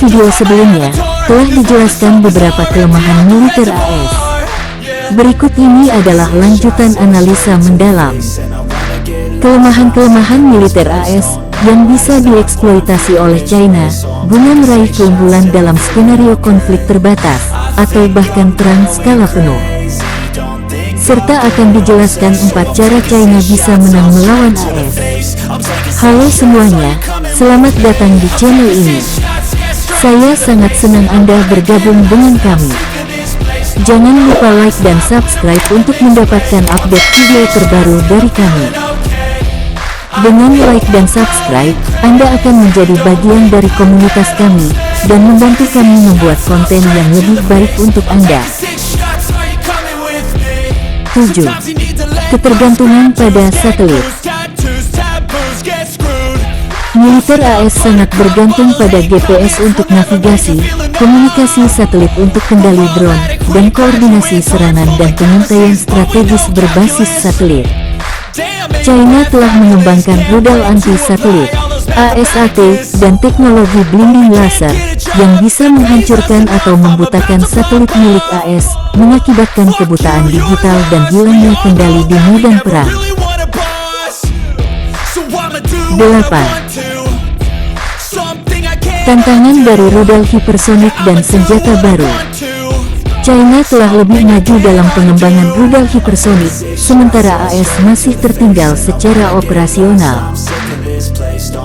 video sebelumnya, telah dijelaskan beberapa kelemahan militer AS. Berikut ini adalah lanjutan analisa mendalam. Kelemahan-kelemahan militer AS yang bisa dieksploitasi oleh China guna meraih keunggulan dalam skenario konflik terbatas atau bahkan perang skala penuh. Serta akan dijelaskan 4 cara China bisa menang melawan AS. Halo semuanya, selamat datang di channel ini. Saya sangat senang Anda bergabung dengan kami. Jangan lupa like dan subscribe untuk mendapatkan update video terbaru dari kami. Dengan like dan subscribe, Anda akan menjadi bagian dari komunitas kami dan membantu kami membuat konten yang lebih baik untuk Anda. 7. Ketergantungan pada satelit. Militer AS sangat bergantung pada GPS untuk navigasi, komunikasi satelit untuk kendali drone, dan koordinasi serangan dan pengintaian strategis berbasis satelit. China telah mengembangkan rudal anti-satelit (ASAT) dan teknologi blinding laser yang bisa menghancurkan atau membutakan satelit milik AS, mengakibatkan kebutaan digital dan hilangnya kendali di medan perang. 8. Tantangan dari rudal hipersonik dan senjata baru. China telah lebih maju dalam pengembangan rudal hipersonik, sementara AS masih tertinggal secara operasional.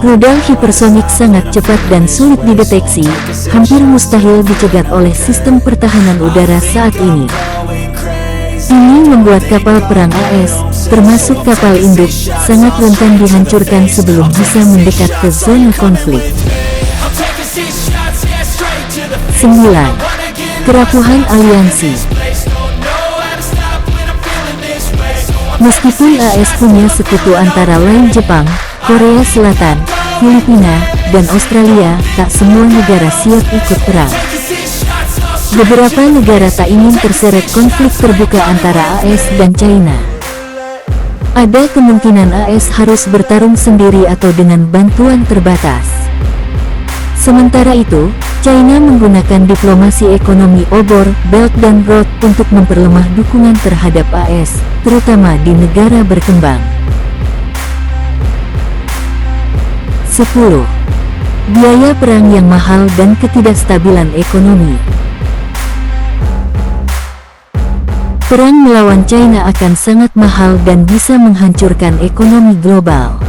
Rudal hipersonik sangat cepat dan sulit dideteksi, hampir mustahil dicegat oleh sistem pertahanan udara saat ini. Ini membuat kapal perang AS, termasuk kapal induk, sangat rentan dihancurkan sebelum bisa mendekat ke zona konflik. 9. Kerapuhan aliansi. Meskipun AS punya sekutu antara lain Jepang, Korea Selatan, Filipina, dan Australia, tak semua negara siap ikut perang. Beberapa negara tak ingin terseret konflik terbuka antara AS dan China. Ada kemungkinan AS harus bertarung sendiri atau dengan bantuan terbatas. Sementara itu, China menggunakan diplomasi ekonomi obor, Belt dan Road untuk memperlemah dukungan terhadap AS, terutama di negara berkembang. 10. Biaya perang yang mahal dan ketidakstabilan ekonomi. Perang melawan China akan sangat mahal dan bisa menghancurkan ekonomi global.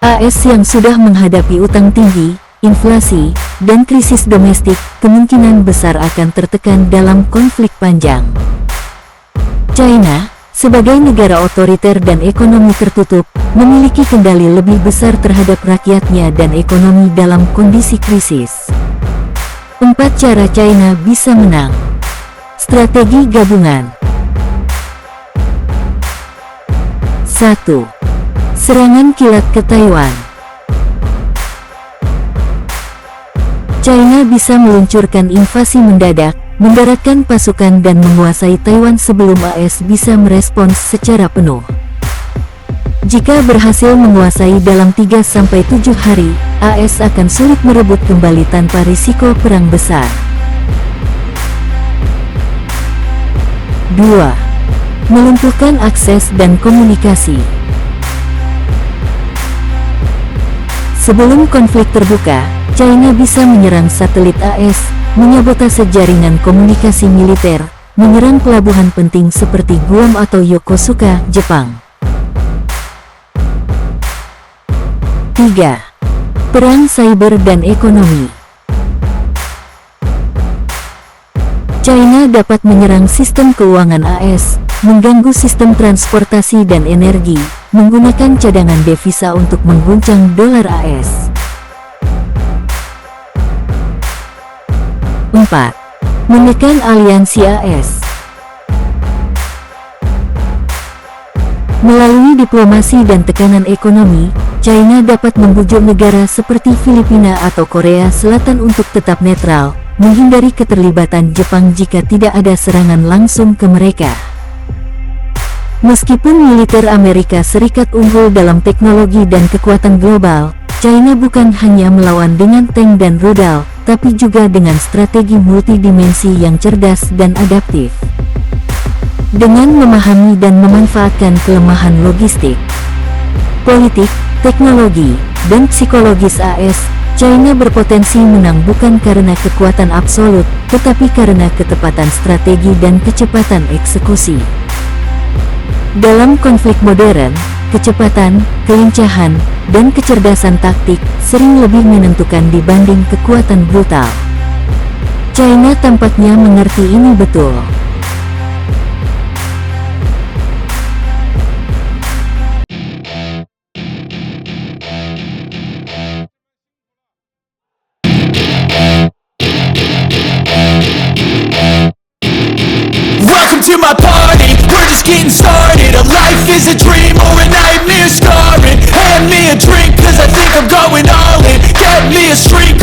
AS yang sudah menghadapi utang tinggi, inflasi, dan krisis domestik, kemungkinan besar akan tertekan dalam konflik panjang. China, sebagai negara otoriter dan ekonomi tertutup, memiliki kendali lebih besar terhadap rakyatnya dan ekonomi dalam kondisi krisis. 4 cara China bisa menang. Strategi gabungan. 1. Serangan kilat ke Taiwan. China bisa meluncurkan invasi mendadak, mendaratkan pasukan dan menguasai Taiwan sebelum AS bisa merespons secara penuh. Jika berhasil menguasai dalam 3-7 hari, AS akan sulit merebut kembali tanpa risiko perang besar. 2. Melumpuhkan akses dan komunikasi. Sebelum konflik terbuka, China bisa menyerang satelit AS, menyabotase jaringan komunikasi militer, menyerang pelabuhan penting seperti Guam atau Yokosuka, Jepang. 3. Perang cyber dan ekonomi. China dapat menyerang sistem keuangan AS, mengganggu sistem transportasi dan energi, menggunakan cadangan devisa untuk mengguncang dolar AS. 4. Menekan aliansi AS. Melalui diplomasi dan tekanan ekonomi, China dapat membujuk negara seperti Filipina atau Korea Selatan untuk tetap netral, menghindari keterlibatan Jepang jika tidak ada serangan langsung ke mereka. Meskipun militer Amerika Serikat unggul dalam teknologi dan kekuatan global, China bukan hanya melawan dengan tank dan rudal, tapi juga dengan strategi multidimensi yang cerdas dan adaptif. Dengan memahami dan memanfaatkan kelemahan logistik, politik, teknologi, dan psikologis AS, China berpotensi menang bukan karena kekuatan absolut, tetapi karena ketepatan strategi dan kecepatan eksekusi. Dalam konflik modern, kecepatan, kelincahan, dan kecerdasan taktik sering lebih menentukan dibanding kekuatan brutal. China tampaknya mengerti ini betul. Welcome to my party, we're just getting started. A life is a dream or a nightmare scarring. Hand me a drink cause I think I'm going all in. Get me a street